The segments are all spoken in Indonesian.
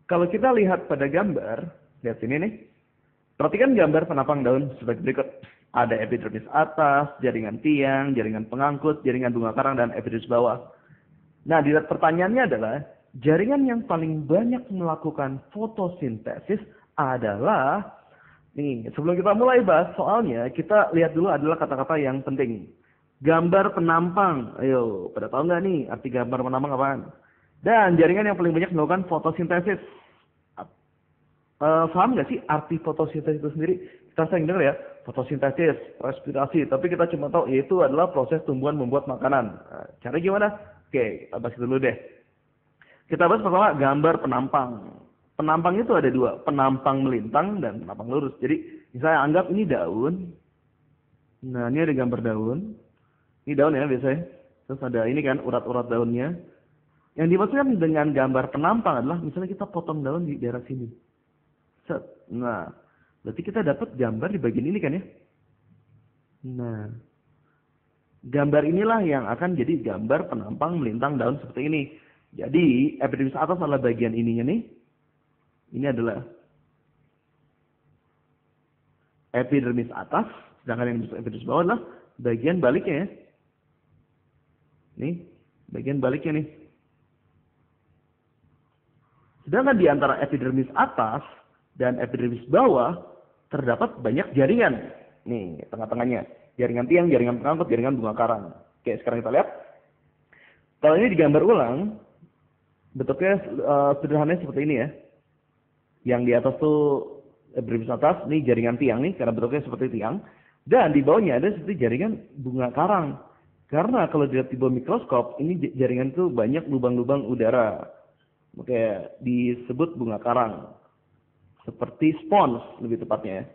Kalau kita lihat pada gambar, lihat sini nih. Perhatikan gambar penampang daun sebagai berikut. Ada epidermis atas, jaringan tiang, jaringan pengangkut, jaringan bunga karang, dan epidermis bawah. Nah, pertanyaannya adalah, jaringan yang paling banyak melakukan fotosintesis adalah, nih, sebelum kita mulai bahas soalnya, kita lihat dulu adalah kata-kata yang penting. Gambar penampang. Ayo, pada tahu nggak nih arti gambar penampang apaan? Dan jaringan yang paling banyak melakukan fotosintesis. Paham nggak sih arti fotosintesis itu sendiri? Kita sering dengar ya, fotosintesis, respirasi. Tapi kita cuma tahu yaitu adalah proses tumbuhan membuat makanan. Nah, cara gimana? Oke, kita bahas dulu deh. Kita bahas pertama gambar penampang. Penampang itu ada dua, penampang melintang dan penampang lurus. Jadi misalnya anggap ini daun. Nah, ini ada gambar daun. Ini daun ya biasanya. Terus ada ini kan urat-urat daunnya. Yang dimaksudkan dengan gambar penampang adalah misalnya kita potong daun di daerah sini. Set. Nah, berarti kita dapat gambar di bagian ini kan ya. Nah, gambar inilah yang akan jadi gambar penampang melintang daun seperti ini. Jadi, epidermis atas adalah bagian ininya nih. Ini adalah epidermis atas, sedangkan yang epidermis bawah adalah bagian baliknya ya. Nih, bagian baliknya nih. Sedangkan di antara epidermis atas dan epidermis bawah terdapat banyak jaringan. Nih, tengah-tengahnya. Jaringan tiang, jaringan pengangkut, jaringan bunga karang. Oke, sekarang kita lihat. Kalau ini digambar ulang, bentuknya sederhananya seperti ini ya. Yang di atas tuh epidermis atas, ini jaringan tiang nih, karena bentuknya seperti tiang. Dan di bawahnya ada seperti jaringan bunga karang. Karena kalau dilihat di bawah mikroskop, ini jaringan itu banyak lubang-lubang udara. Oke, disebut bunga karang. Seperti spons lebih tepatnya ya.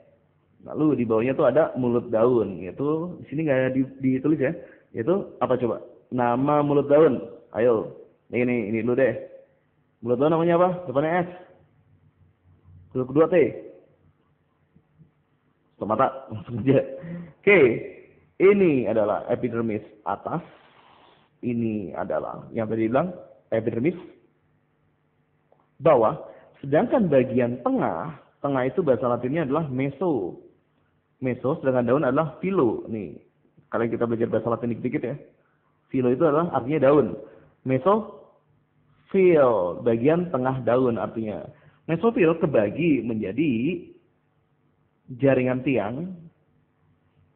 Lalu di bawahnya tuh ada mulut daun. Yaitu di sini nggak ditulis ya. Yaitu apa coba? Nama mulut daun. Ayo, ini dulu deh. Mulut daun namanya apa? Depannya S. Huruf kedua T. Stomata langsung aja. Oke, ini adalah epidermis atas. Ini adalah yang tadi bilang epidermis bawah. Sedangkan bagian tengah itu bahasa latinnya adalah meso. Meso, sedangkan daun adalah philo. Nih, kalian kita belajar bahasa latin dikit-dikit ya. Philo itu adalah artinya daun. Mesofil, bagian tengah daun artinya. Mesofil kebagi menjadi jaringan tiang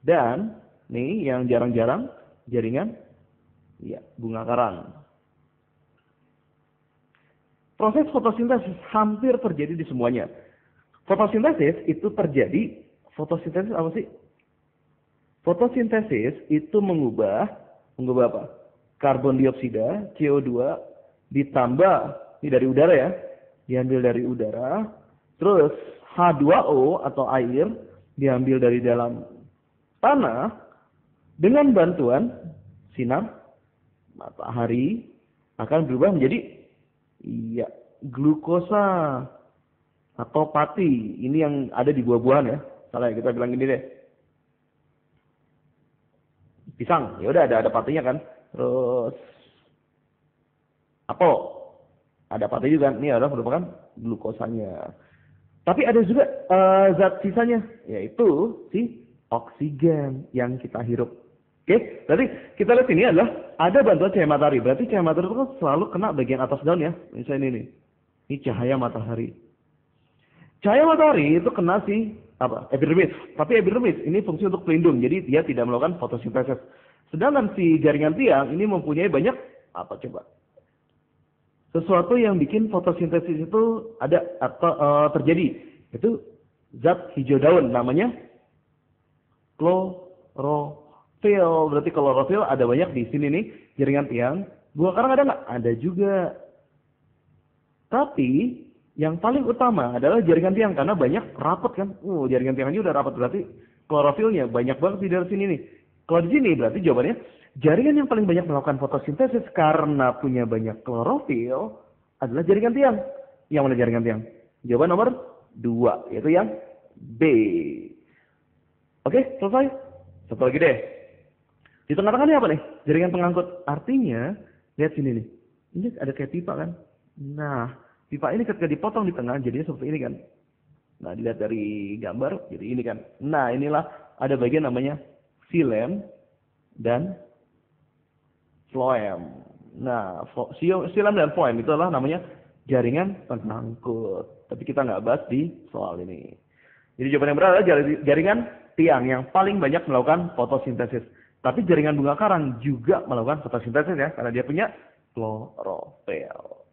dan nih yang jarang-jarang jaringan ya, bunga karang. Proses fotosintesis hampir terjadi di semuanya. Fotosintesis itu terjadi, fotosintesis apa sih? Fotosintesis itu mengubah apa? Karbon dioksida, CO2 ditambah, ini dari udara ya, diambil dari udara, terus H2O atau air diambil dari dalam tanah dengan bantuan sinar matahari akan berubah menjadi glukosa atau pati. Ini yang ada di buah-buahan ya. Salah ya, kita bilang gini deh. Pisang, ya udah ada patinya kan. Terus apel, ada pati juga. Ini adalah merupakan glukosanya. Tapi ada juga zat sisanya, yaitu si oksigen yang kita hirup. Oke, berarti kita lihat ini adalah ada bantuan cahaya matahari. Berarti cahaya matahari itu kan selalu kena bagian atas daun ya. Misalnya ini nih. Ini cahaya matahari. Cahaya matahari itu kena si epidermis. Tapi epidermis ini fungsi untuk pelindung. Jadi dia tidak melakukan fotosintesis. Sedangkan si jaringan tiang ini mempunyai banyak apa coba? Sesuatu yang bikin fotosintesis itu ada atau terjadi. Itu zat hijau daun namanya klorofil. Berarti klorofil ada banyak di sini nih, jaringan tiang. Bunga karang ada nggak? Ada juga. Tapi yang paling utama adalah jaringan tiang karena banyak rapat kan. Jaringan tiangnya udah rapat, berarti klorofilnya banyak banget di dalam sini nih. Kalau di sini berarti jawabannya jaringan yang paling banyak melakukan fotosintesis karena punya banyak klorofil adalah jaringan tiang. Yang mana jaringan tiang? Jawaban nomor 2, yaitu yang B. Oke, selesai. Satu lagi deh. Di tengah-tengah ini apa nih? Jaringan pengangkut. Artinya, lihat sini nih. Ini ada kayak pipa kan? Nah, Pipa ini ketika dipotong di tengah jadinya seperti ini kan. Nah, dilihat dari gambar, jadi ini kan. Nah, inilah ada bagian namanya xilem dan phloem. Nah, xilem dan phloem itu adalah namanya jaringan pengangkut. Tapi kita nggak bahas di soal ini. Jadi jawaban yang benar adalah jaringan tiang yang paling banyak melakukan fotosintesis. Tapi jaringan bunga karang juga melakukan fotosintesis ya, karena dia punya klorofil.